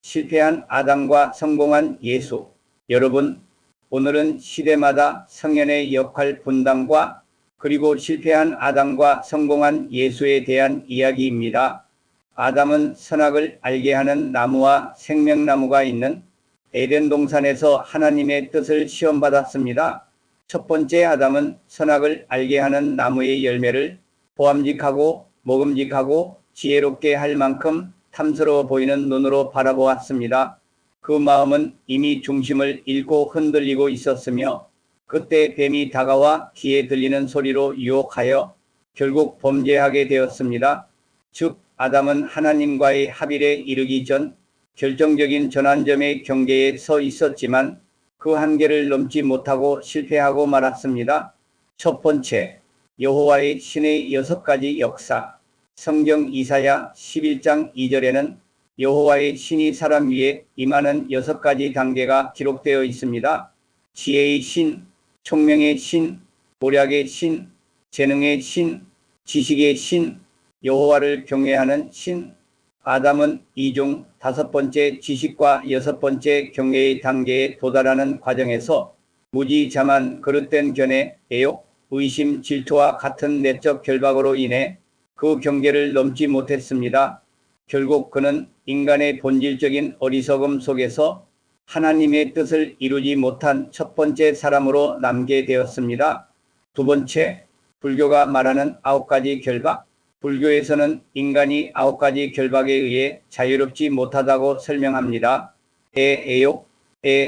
실패한 아담과 성공한 예수. 여러분, 오늘은 시대마다 성현의 역할 분담과 그리고 실패한 아담과 성공한 예수에 대한 이야기입니다. 아담은 선악을 알게 하는 나무와 생명나무가 있는 에덴 동산에서 하나님의 뜻을 시험받았습니다. 첫 번째 아담은 선악을 알게 하는 나무의 열매를 보암직하고 먹음직하고 지혜롭게 할 만큼 탐스러워 보이는 눈으로 바라보았습니다. 그 마음은 이미 중심을 잃고 흔들리고 있었으며 그때 뱀이 다가와 귀에 들리는 소리로 유혹하여 결국 범죄하게 되었습니다. 즉 아담은 하나님과의 합일에 이르기 전 결정적인 전환점의 경계에 서 있었지만 그 한계를 넘지 못하고 실패하고 말았습니다. 첫 번째, 여호와의 신의 6가지 역사. 성경 이사야 11장 2절에는 여호와의 신이 사람 위에 임하는 6가지 단계가 기록되어 있습니다. 지혜의 신, 총명의 신, 모략의 신, 재능의 신, 지식의 신, 여호와를 경외하는 신. 아담은 이 중 5번째 지식과 6번째 경외의 단계에 도달하는 과정에서 무지, 자만, 그릇된 견해, 애욕, 의심, 질투와 같은 내적 결박으로 인해 그 경계를 넘지 못했습니다. 결국 그는 인간의 본질적인 어리석음 속에서 하나님의 뜻을 이루지 못한 첫 번째 사람으로 남게 되었습니다. 두 번째, 불교가 말하는 9가지 결박. 불교에서는 인간이 9가지 결박에 의해 자유롭지 못하다고 설명합니다. 애욕,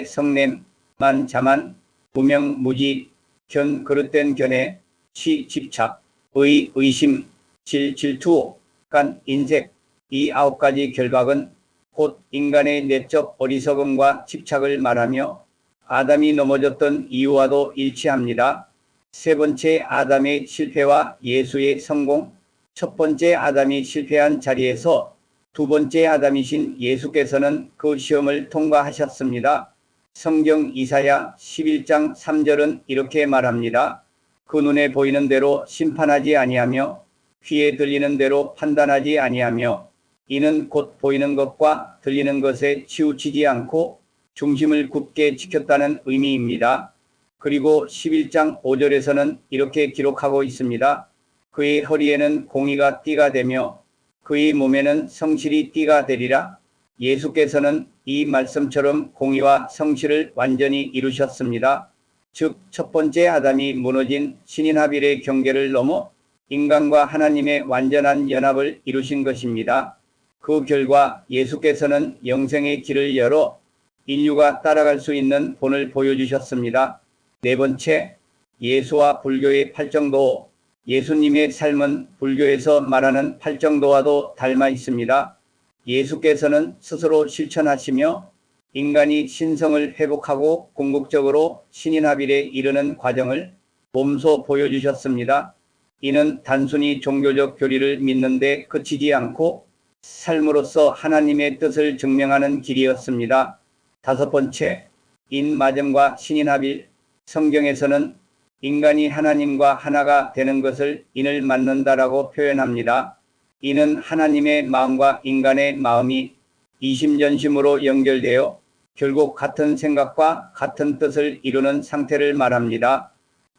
성냄, 만, 자만, 무명, 무지, 견, 그릇된 견해, 시, 집착, 의심, 질투, 간, 인색. 이 9가지 결박은 곧 인간의 내적 어리석음과 집착을 말하며 아담이 넘어졌던 이유와도 일치합니다. 세 번째 아담의 실패와 예수의 성공. 첫 번째 아담이 실패한 자리에서 두 번째 아담이신 예수께서는 그 시험을 통과하셨습니다. 성경 이사야 11장 3절은 이렇게 말합니다. 그 눈에 보이는 대로 심판하지 아니하며 귀에 들리는 대로 판단하지 아니하며 이는 곧 보이는 것과 들리는 것에 치우치지 않고 중심을 굳게 지켰다는 의미입니다. 그리고 11장 5절에서는 이렇게 기록하고 있습니다. 그의 허리에는 공의가 띠가 되며 그의 몸에는 성실이 띠가 되리라. 예수께서는 이 말씀처럼 공의와 성실을 완전히 이루셨습니다. 즉 첫 번째 아담이 무너진 신인합일의 경계를 넘어 인간과 하나님의 완전한 연합을 이루신 것입니다. 그 결과 예수께서는 영생의 길을 열어 인류가 따라갈 수 있는 본을 보여주셨습니다. 네 번째, 예수와 불교의 팔정도. 예수님의 삶은 불교에서 말하는 팔정도와도 닮아 있습니다. 예수께서는 스스로 실천하시며 인간이 신성을 회복하고 궁극적으로 신인합일에 이르는 과정을 몸소 보여주셨습니다. 이는 단순히 종교적 교리를 믿는 데 그치지 않고 삶으로써 하나님의 뜻을 증명하는 길이었습니다. 다섯 번째, 인마정과 신인합일. 성경에서는 인간이 하나님과 하나가 되는 것을 인을 맞는다라고 표현합니다. 이는 하나님의 마음과 인간의 마음이 이심전심으로 연결되어 결국 같은 생각과 같은 뜻을 이루는 상태를 말합니다.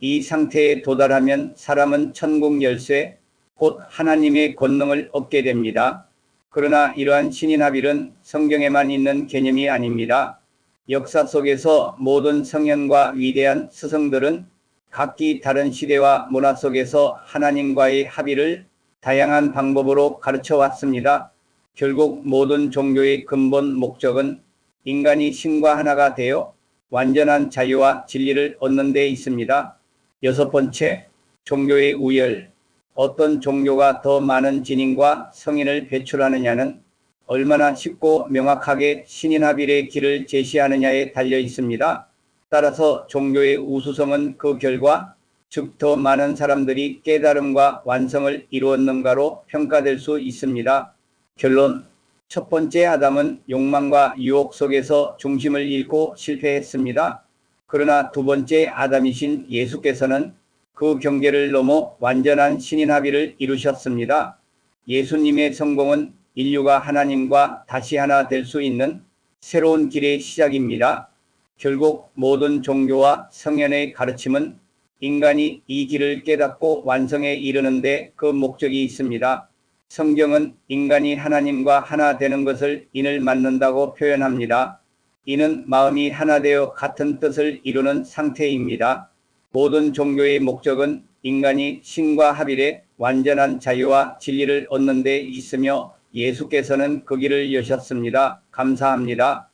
이 상태에 도달하면 사람은 천국 열쇠, 곧 하나님의 권능을 얻게 됩니다. 그러나 이러한 신인합일은 성경에만 있는 개념이 아닙니다. 역사 속에서 모든 성현과 위대한 스승들은 각기 다른 시대와 문화 속에서 하나님과의 합의를 다양한 방법으로 가르쳐 왔습니다. 결국 모든 종교의 근본 목적은 인간이 신과 하나가 되어 완전한 자유와 진리를 얻는 데 있습니다. 여섯 번째, 종교의 우열. 어떤 종교가 더 많은 진인과 성인을 배출하느냐는 얼마나 쉽고 명확하게 신인합일의 길을 제시하느냐에 달려 있습니다. 따라서 종교의 우수성은 그 결과, 즉 더 많은 사람들이 깨달음과 완성을 이루었는가로 평가될 수 있습니다. 결론, 첫 번째 아담은 욕망과 유혹 속에서 중심을 잃고 실패했습니다. 그러나 두 번째 아담이신 예수께서는 그 경계를 넘어 완전한 신인합일을 이루셨습니다. 예수님의 성공은 인류가 하나님과 다시 하나 될 수 있는 새로운 길의 시작입니다. 결국 모든 종교와 성현의 가르침은 인간이 이 길을 깨닫고 완성에 이르는데 그 목적이 있습니다. 성경은 인간이 하나님과 하나 되는 것을 인을 맞는다고 표현합니다. 이는 마음이 하나 되어 같은 뜻을 이루는 상태입니다. 모든 종교의 목적은 인간이 신과 합일해 완전한 자유와 진리를 얻는 데 있으며 예수께서는 그 길을 여셨습니다. 감사합니다.